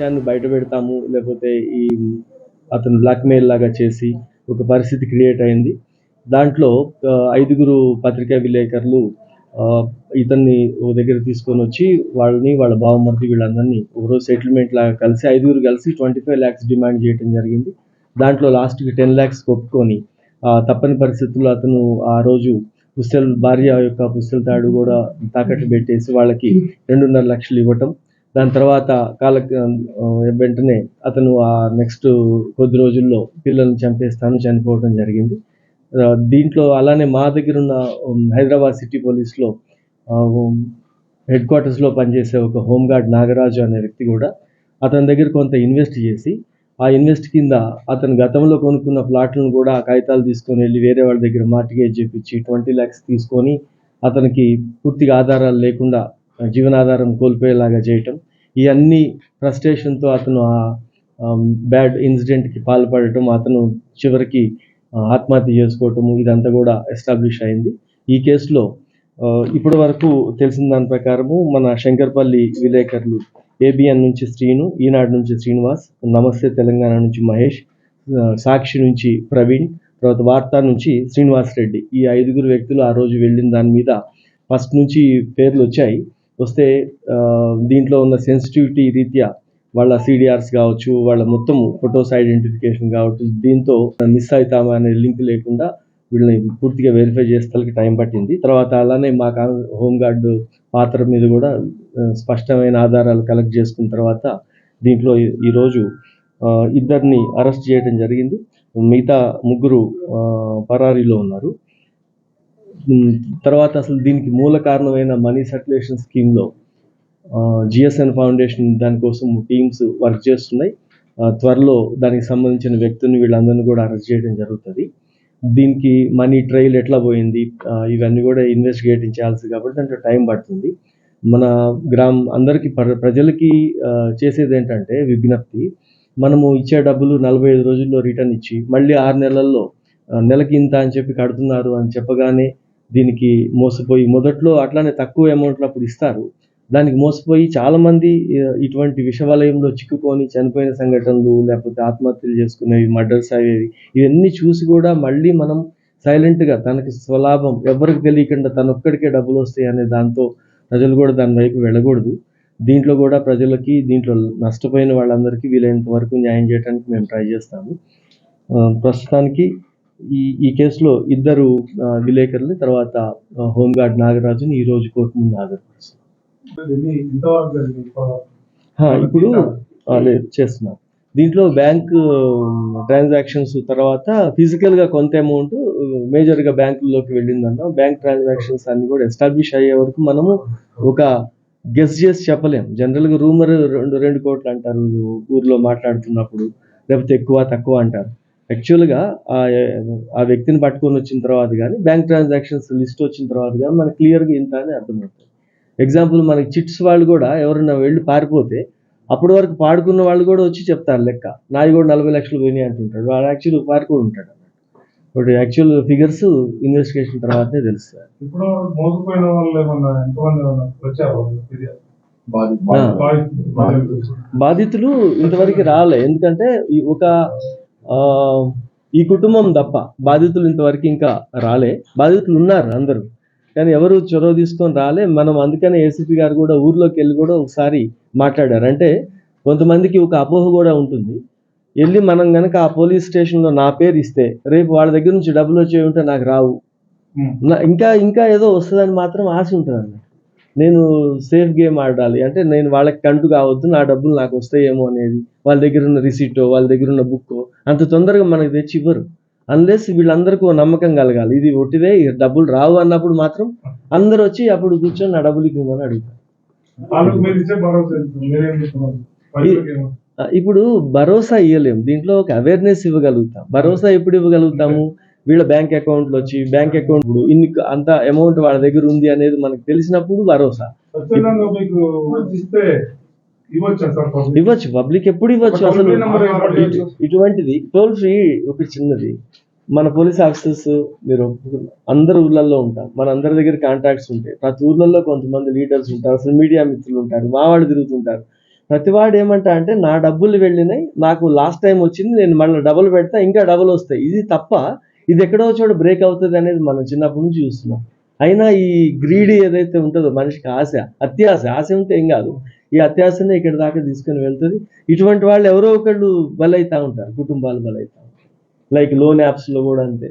విషయాన్ని బయట పెడతాము, లేకపోతే ఈ అతను బ్లాక్మెయిల్ లాగా చేసి ఒక పరిస్థితి క్రియేట్ అయింది. దాంట్లో 5 పత్రికా విలేకరులు ఇతన్ని ఓ దగ్గర తీసుకొని వచ్చి వాళ్ళ బావమరిది వీళ్ళందరినీ ఒకరోజు సెటిల్మెంట్ లాగా కలిసి 5 కలిసి 25 lakhs డిమాండ్ చేయడం జరిగింది. దాంట్లో లాస్ట్కి 10 lakhs ఒప్పుకొని తప్పని పరిస్థితుల్లో అతను ఆ రోజు భార్య యొక్క పుస్తల తాడు కూడా తాకట్టు పెట్టేసి వాళ్ళకి 2.5 లక్షలు ఇవ్వటం. దాని తర్వాత వెంటనే అతను ఆ నెక్స్ట్ కొద్ది రోజుల్లో పిల్లల్ని చనిపోవడం జరిగింది. దీంట్లో అలానే మా దగ్గర ఉన్న హైదరాబాద్ సిటీ పోలీస్లో హెడ్ క్వార్టర్స్లో పనిచేసే ఒక హోంగార్డ్ నాగరాజు అనే వ్యక్తి కూడా అతని దగ్గర కొంత ఇన్వెస్ట్ చేసి ఆ ఇన్వెస్ట్ కింద అతను గతంలో కొనుక్కున్న ప్లాట్లను కూడా ఆ కాగితాలు తీసుకొని వెళ్ళి వేరే వాళ్ళ దగ్గర మార్టిగేజ్ చేపించి 20 lakhs తీసుకొని అతనికి పూర్తిగా ఆధారాలు లేకుండా జీవనాధారం కోల్పోయేలాగా చేయటం. ఈ అన్ని ఫ్రస్ట్రేషన్తో అతను ఆ బ్యాడ్ ఇన్సిడెంట్కి పాల్పడటం, అతను చివరికి ఆత్మహత్య చేసుకోవటము, ఇదంతా కూడా ఎస్టాబ్లిష్ అయింది. ఈ కేసులో ఇప్పటి వరకు తెలిసిన దాని ప్రకారము మన శంకర్పల్లి విలేకరులు ABN నుంచి శ్రీను, ఈనాడు నుంచి శ్రీనివాస్, నమస్తే తెలంగాణ నుంచి మహేష్, సాక్షి నుంచి ప్రవీణ్, తర్వాత వార్తా నుంచి శ్రీనివాస్ రెడ్డి, ఈ 5 వ్యక్తులు ఆ రోజు వెళ్ళిన దాని మీద ఫస్ట్ నుంచి పేర్లు వచ్చాయి. వస్తే దీంట్లో ఉన్న సెన్సిటివిటీ రీత్యా వాళ్ళ CDRs కావచ్చు, వాళ్ళ మొత్తం ఫొటోస్ ఐడెంటిఫికేషన్ కావచ్చు, దీంతో మిస్ అవుతామా అనే లింక్ లేకుండా వీళ్ళని పూర్తిగా వెరిఫై చేసేందుకు టైం పట్టింది. తర్వాత అలానే మా హోంగార్డ్ పాత్ర మీద కూడా స్పష్టమైన ఆధారాలు కలెక్ట్ చేసుకున్న తర్వాత దీంట్లో ఈరోజు 2 అరెస్ట్ చేయడం జరిగింది. మిగతా 3 పరారీలో ఉన్నారు. తర్వాత అసలు దీనికి మూల కారణమైన మనీ సర్క్యులేషన్ స్కీమ్లో GSN ఫౌండేషన్ దానికోసం టీమ్స్ వర్క్ చేస్తున్నాయి. త్వరలో దానికి సంబంధించిన వ్యక్తుల్ని వీళ్ళందరినీ కూడా అరెస్ట్ చేయడం జరుగుతుంది. దీనికి మనీ ట్రైల్ ఎట్లా పోయింది, ఇవన్నీ కూడా ఇన్వెస్టిగేట్ చేయాల్సి కాబట్టి దాంట్లో టైం పడుతుంది. మన అందరికీ ప్రజలకి చేసేది ఏంటంటే విజ్ఞప్తి, మనము ఇచ్చే డబ్బులు 45 రోజుల్లో రిటర్న్ ఇచ్చి మళ్ళీ 6 నెలల్లో నెలకి ఇంత అని చెప్పి కడుతున్నారు అని చెప్పగానే దీనికి మోసపోయి, మొదట్లో అట్లానే తక్కువ అమౌంట్లు అప్పుడు ఇస్తారు, దానికి మోసపోయి చాలామంది ఇటువంటి విషవలయంలో చిక్కుకొని చనిపోయిన సంఘటనలు, లేకపోతే ఆత్మహత్యలు చేసుకునేవి, మర్డర్స్ అయ్యేవి, ఇవన్నీ చూసి కూడా మళ్ళీ మనం సైలెంట్గా తనకి స్వలాభం ఎవరికి తెలియకుండా తనొక్కడికే డబ్బులు వస్తాయి అనే దాంతో ప్రజలు కూడా దాని వైపు వెళ్ళకూడదు. దీంట్లో కూడా ప్రజలకి, దీంట్లో నష్టపోయిన వాళ్ళందరికీ వీలైనంత వరకు న్యాయం చేయడానికి మేము ట్రై చేస్తాము. ప్రస్తుతానికి ఈ కేసులో 2 విలేకరులు, తర్వాత హోంగార్డ్ నాగరాజుని ఈరోజు కోర్టు ముందు హాజరుపరుస్తాం. ఇప్పుడు చేస్తున్నాం. దీంట్లో బ్యాంక్ ట్రాన్సాక్షన్స్ తర్వాత ఫిజికల్గా కొంత అమౌంట్ మేజర్గా బ్యాంకుల్లోకి వెళ్ళిందన్న బ్యాంక్ ట్రాన్సాక్షన్స్ అన్ని కూడా ఎస్టాబ్లిష్ అయ్యే వరకు మనము ఒక గెస్ చేసి చెప్పలేం. జనరల్గా రూమర్ 2 కోట్లు అంటారు ఊర్లో మాట్లాడుతున్నప్పుడు, లేకపోతే ఎక్కువ తక్కువ అంటారు. యాక్చువల్గా ఆ వ్యక్తిని పట్టుకొని వచ్చిన తర్వాత కానీ బ్యాంక్ ట్రాన్సాక్షన్స్ లిస్ట్ వచ్చిన తర్వాత కానీ మనకు క్లియర్గా ఇంత అని అర్థమవుతుంది. ఎగ్జాంపుల్ మనకి చిట్స్ వాళ్ళు కూడా ఎవరైనా వెళ్ళి పారిపోతే అప్పటి వరకు పాడుకున్న వాళ్ళు కూడా వచ్చి చెప్తారు లెక్క, నాది కూడా 40 లక్షలు పోయినాయి అంటుంటాడు, వాడు యాక్చువల్ పాడుకొని ఉంటాడు అన్నట్టు. బట్ యాక్చువల్ ఫిగర్స్ ఇన్వెస్టిగేషన్ తర్వాతనే తెలుస్తాయి. బాధితులు ఇంతవరకు రాలే, ఎందుకంటే ఈ కుటుంబం తప్ప బాధితులు ఇంతవరకు ఇంకా రాలే. బాధితులు ఉన్నారు అందరూ, కానీ ఎవరు చొరవ తీసుకొని రాలే. మనం అందుకనే ACP గారు కూడా ఊర్లోకి వెళ్ళి కూడా ఒకసారి మాట్లాడారు. అంటే కొంతమందికి ఒక అపోహ కూడా ఉంటుంది, వెళ్ళి మనం కనుక ఆ పోలీస్ స్టేషన్లో నా పేరు ఇస్తే రేపు వాళ్ళ దగ్గర నుంచి డబ్బులు వచ్చేవి ఉంటే నాకు రావు, ఇంకా ఏదో వస్తుందని మాత్రం ఆశ ఉంటుంది అన్నమాట. నేను సేఫ్ గేమ్ ఆడాలి అంటే నేను వాళ్ళకి కంటు కావద్దు, నా డబ్బులు నాకు వస్తాయేమో అనేది, వాళ్ళ దగ్గర ఉన్న రిసీటో వాళ్ళ దగ్గర ఉన్న బుక్కో అంత తొందరగా మనకు తెచ్చి ఇవ్వరు. అన్లెస్ వీళ్ళందరికీ నమ్మకం కలగాలి, ఇది ఒట్టిదే డబ్బులు రావు అన్నప్పుడు మాత్రం అందరు వచ్చి అప్పుడు కూర్చొని నా డబ్బులు ఇవ్వమని అడుగుతారు. ఇప్పుడు భరోసా ఇవ్వలేము, దీంట్లో ఒక అవేర్నెస్ ఇవ్వగలుగుతాం. భరోసా ఎప్పుడు ఇవ్వగలుగుతాము, వీళ్ళ బ్యాంక్ అకౌంట్లో వచ్చి బ్యాంక్ అకౌంట్ అంత అమౌంట్ వాళ్ళ దగ్గర ఉంది అనేది మనకు తెలిసినప్పుడు భరోసా ఇవ్వచ్చు. పబ్లిక్ ఎప్పుడు ఇవ్వచ్చు. అసలు ఇటువంటిది టోల్ ఫ్రీ ఒకటి చిన్నది, మన పోలీస్ ఆఫీసర్స్ మీరు అందరు ఊర్లలో ఉంటారు, మన అందరి దగ్గర కాంటాక్ట్స్ ఉంటాయి. ప్రతి ఊర్లలో కొంతమంది లీడర్స్ ఉంటారు, అసలు మీడియా మిత్రులు ఉంటారు, మా వాళ్ళు తిరుగుతుంటారు. ప్రతివాడు ఏమంటా అంటే నా డబ్బులు వెళ్ళినాయి, నాకు లాస్ట్ టైం వచ్చింది, నేను మళ్ళీ డబుల్ పెడతా, ఇంకా డబుల్ వస్తాయి. ఇది తప్ప ఇది ఎక్కడో చోట బ్రేక్ అవుతుంది అనేది మనం చిన్నప్పటి నుంచి చూస్తున్నాం. అయినా ఈ గ్రీడీ ఏదైతే ఉంటుందో మనిషికి ఆశ, ఆశ ఉంటే ఏం కాదు, ఈ అత్యాశనే ఇక్కడ దాకా తీసుకొని వెళ్తుంది. ఇటువంటి వాళ్ళు ఎవరో ఒకళ్ళు బలైతా ఉంటారు, కుటుంబాలు బలైతా ఉంటారు. లైక్ లోన్ యాప్స్లో కూడా అంతే.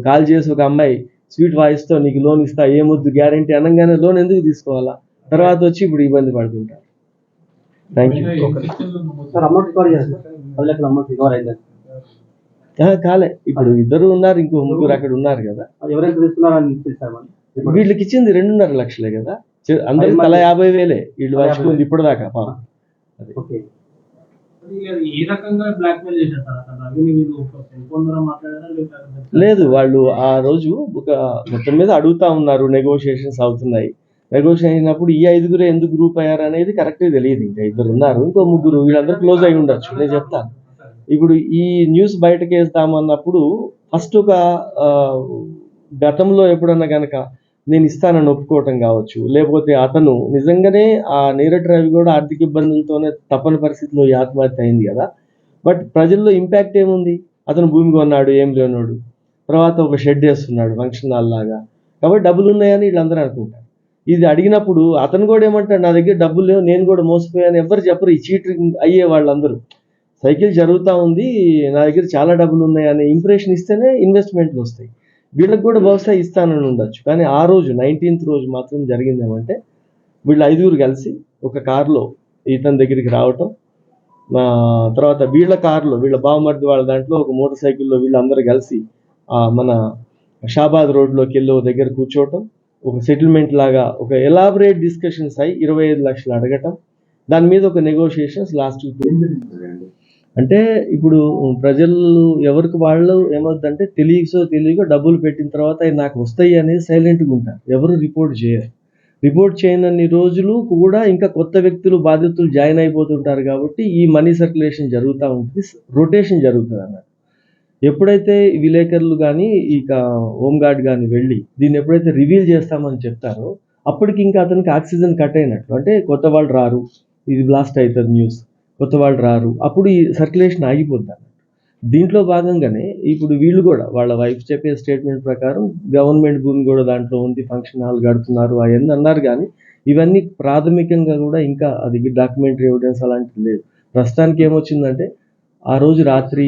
కాల్ చేసి ఒక అమ్మాయి స్వీట్ వాయిస్తో నీకు లోన్ ఇస్తా, ఏమొద్దు గ్యారంటీ అనగానే లోన్ ఎందుకు తీసుకోవాలా, తర్వాత వచ్చి ఇప్పుడు ఇబ్బంది పడుతుంటారు. Thank you. కాలే, ఇప్పుడు ఇద్దరు ఉన్నారు, ఇంకో ముగ్గురు అక్కడ ఉన్నారు కదా. వీళ్ళకి ఇచ్చింది 2.5 లక్షలే కదా, అందరికి తల 50,000 వీళ్ళు వచ్చుకుంది ఇప్పటిదాకా. లేదు, వాళ్ళు ఆ రోజు ఒక మొత్తం మీద అడుగుతా ఉన్నారు, నెగోషియేషన్స్ అవుతున్నాయి. నెగోషియేషన్ అయినప్పుడు ఈ 5 ఎందుకు గ్రూప్ అయ్యారు అనేది కరెక్ట్గా తెలియదు. ఇంకా 2 ఉన్నారు, ఇంకో 3 వీళ్ళందరూ క్లోజ్ అయి ఉండొచ్చు, నేను చెప్తాను. ఇప్పుడు ఈ న్యూస్ బయటకు వేస్తామన్నప్పుడు ఫస్ట్ ఒక గతంలో ఎప్పుడన్నా కనుక నేను ఇస్తానని ఒప్పుకోవటం కావచ్చు, లేకపోతే అతను నిజంగానే ఆ నీరజ్ రవి కూడా ఆర్థిక ఇబ్బందులతోనే తప్పని పరిస్థితిలో ఈ ఆత్మహత్య అయింది కదా. బట్ ప్రజల్లో ఇంపాక్ట్ ఏముంది, అతను భూమి కొన్నాడు, ఏం లేనాడు, తర్వాత ఒక షెడ్ వేస్తున్నాడు ఫంక్షన్ హాల్ లాగా, కాబట్టి డబ్బులు ఉన్నాయని వీళ్ళందరూ అనుకుంటారు. ఇది అడిగినప్పుడు అతను కూడా ఏమంటాడు, నా దగ్గర డబ్బులు లేవు, నేను కూడా మోసపోయాను, ఎవరు చెప్పరు. ఈ చీటింగ్ అయ్యే వాళ్ళందరూ సైకిల్ జరుగుతూ ఉంది, నా దగ్గర చాలా డబ్బులు ఉన్నాయి అనే ఇంప్రెషన్ ఇస్తేనే ఇన్వెస్ట్మెంట్లు వస్తాయి. వీళ్ళకి కూడా బహుశా ఇస్తానని ఉండొచ్చు. కానీ ఆ రోజు 19th రోజు మాత్రం జరిగిందేమంటే, వీళ్ళు 5 కలిసి ఒక కారులో ఇతని దగ్గరికి రావటం, తర్వాత వీళ్ళ కారులో వీళ్ళ బావమర్ది వాళ్ళ దాంట్లో ఒక మోటార్ సైకిల్లో వీళ్ళందరూ కలిసి మన షాబాద్ రోడ్లోకి వెళ్ళి దగ్గర కూర్చోవటం, ఒక సెటిల్మెంట్ లాగా ఒక ఎలాబరేట్ డిస్కషన్స్ అయ్యి 25 లక్షలు అడగటం, దాని మీద ఒక నెగోషియేషన్స్ లాస్ట్. అంటే ఇప్పుడు ప్రజలు ఎవరికి వాళ్ళు ఏమవుతుందంటే తెలియకో డబ్బులు పెట్టిన తర్వాత నాకు వస్తాయి అనేది సైలెంట్గా ఉంటారు, ఎవరు రిపోర్ట్ చేయరు. రిపోర్ట్ చేయనన్ని రోజులు కూడా ఇంకా కొత్త వ్యక్తులు బాధితులు జాయిన్ అయిపోతుంటారు. కాబట్టి ఈ మనీ సర్క్యులేషన్ జరుగుతూ ఉంటుంది, రొటేషన్ జరుగుతుంది అన్నట్టు. ఎప్పుడైతే విలేకరులు కానీ ఇక హోంగార్డ్ కానీ వెళ్ళి దీన్ని ఎప్పుడైతే రివీల్ చేస్తామని చెప్తారో అప్పటికి ఇంకా అతనికి ఆక్సిజన్ కట్ అయినట్లు. అంటే కొత్త వాళ్ళు రారు, ఇది బ్లాస్ట్ అవుతుంది న్యూస్, కొత్త వాళ్ళు రారు, అప్పుడు ఈ సర్క్యులేషన్ ఆగిపోద్ది అన్నట్టు. దీంట్లో భాగంగానే ఇప్పుడు వీళ్ళు కూడా వాళ్ళ వైఫ్ చెప్పే స్టేట్మెంట్ ప్రకారం గవర్నమెంట్ భూమి కూడా దాంట్లో ఉంది, ఫంక్షన్ హాల్ కడుతున్నారు అవన్నీ అన్నారు. కానీ ఇవన్నీ ప్రాథమికంగా కూడా ఇంకా అది డాక్యుమెంటరీ ఎవిడెన్స్ అలాంటిది లేదు. ప్రస్తుతానికి ఏమొచ్చిందంటే ఆ రోజు రాత్రి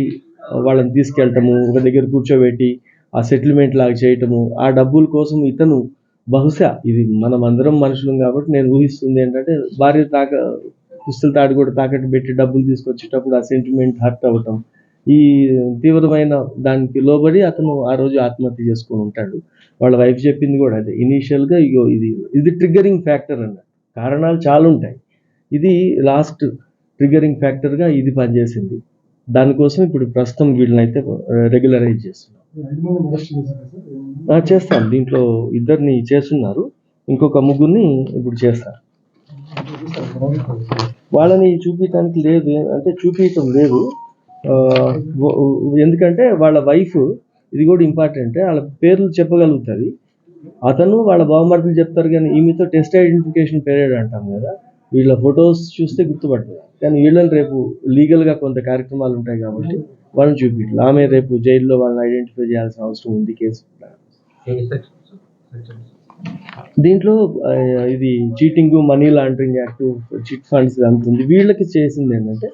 వాళ్ళని తీసుకెళ్ళటము, ఒక దగ్గర కూర్చోబెట్టి ఆ సెటిల్మెంట్ లాగా చేయటము, ఆ డబ్బుల కోసం ఇతను బహుశా, ఇది మనం అందరం మనుషులం కాబట్టి నేను ఊహిస్తుంది ఏంటంటే, భార్య పుస్తల తాడు కూడా తాకట్టు పెట్టి డబ్బులు తీసుకొచ్చేటప్పుడు ఆ సెంటిమెంట్ హర్ట్ అవ్వటం, ఈ తీవ్రమైన దానికి లోబడి అతను ఆ రోజు ఆత్మహత్య చేసుకొని ఉంటాడు. వాళ్ళ వైఫ్ చెప్పింది కూడా అదే, ఇనీషియల్గా ఇది ట్రిగ్గరింగ్ ఫ్యాక్టర్ అన్నట్టు. కారణాలు చాలా ఉంటాయి, ఇది లాస్ట్ ట్రిగ్గరింగ్ ఫ్యాక్టర్గా ఇది పనిచేసింది. దానికోసం ఇప్పుడు ప్రస్తుతం వీళ్ళని అయితే రెగ్యులరైజ్ చేస్తున్నాం. చేస్తాం, దీంట్లో 2 చేస్తున్నారు, ఇంకొక 3 ఇప్పుడు చేస్తారు. వాళ్ళని చూపించడానికి లేదు, అంటే చూపించడం లేదు, ఎందుకంటే వాళ్ళ వైఫ్, ఇది కూడా ఇంపార్టెంట్, వాళ్ళ పేర్లు చెప్పగలుగుతుంది. అతను వాళ్ళ బావమర్దులు చెప్తారు, కానీ ఈమెతో టెస్ట్ ఐడెంటిఫికేషన్ పీరియడ్ అంటాం కదా, వీళ్ళ ఫొటోస్ చూస్తే గుర్తుపడుతుంది. కానీ వీళ్ళని రేపు లీగల్గా కొంత కార్యక్రమాలు ఉంటాయి కాబట్టి వాళ్ళని చూపించాలి. ఆమె రేపు జైల్లో వాళ్ళని ఐడెంటిఫై చేయాల్సిన అవసరం ఉంది కేసు. దీంట్లో ఇది cheating, money laundering act, chit funds అంతుంది. వీళ్ళకి చేసింది ఏంటంటే,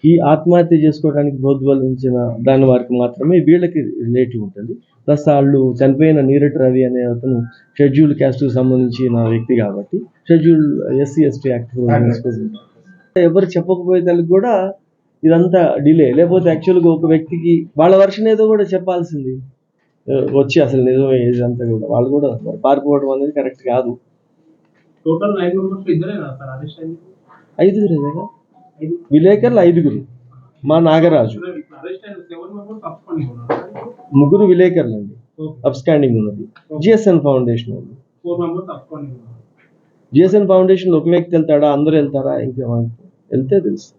ఈ ఆత్మహత్య చేసుకోవడానికి ప్రోద్బలించిన దాని వరకు మాత్రమే వీళ్ళకి రిలేటివ్ ఉంటుంది. ప్లస్ వాళ్ళు చనిపోయిన నీరజ్ రవి అనే అతను షెడ్యూల్ క్యాస్ట్కి సంబంధించిన వ్యక్తి కాబట్టి షెడ్యూల్ SC/ST యాక్ట్ ఎవరు చెప్పకపోయేదానికి కూడా ఇదంతా డిలే. లేకపోతే యాక్చువల్గా ఒక వ్యక్తికి వాళ్ళ వర్షన్ ఏదో కూడా చెప్పాల్సింది, వచ్చి అసలు నిజమే ఇదంతా కూడా వాళ్ళు కూడా పారిపోవడం అనేది కరెక్ట్ కాదు. ఐదుగురేగా విలేకరులు, 5 మా నాగరాజు, 3 విలేకరులు అండి అబ్స్కాండింగ్ ఉన్నది. GSN ఫౌండేషన్ ఉంది. GSN ఫౌండేషన్లో ఒక వ్యక్తి వెళ్తాడా, అందరూ వెళ్తారా, ఇంకా వెళ్తే తెలుసు.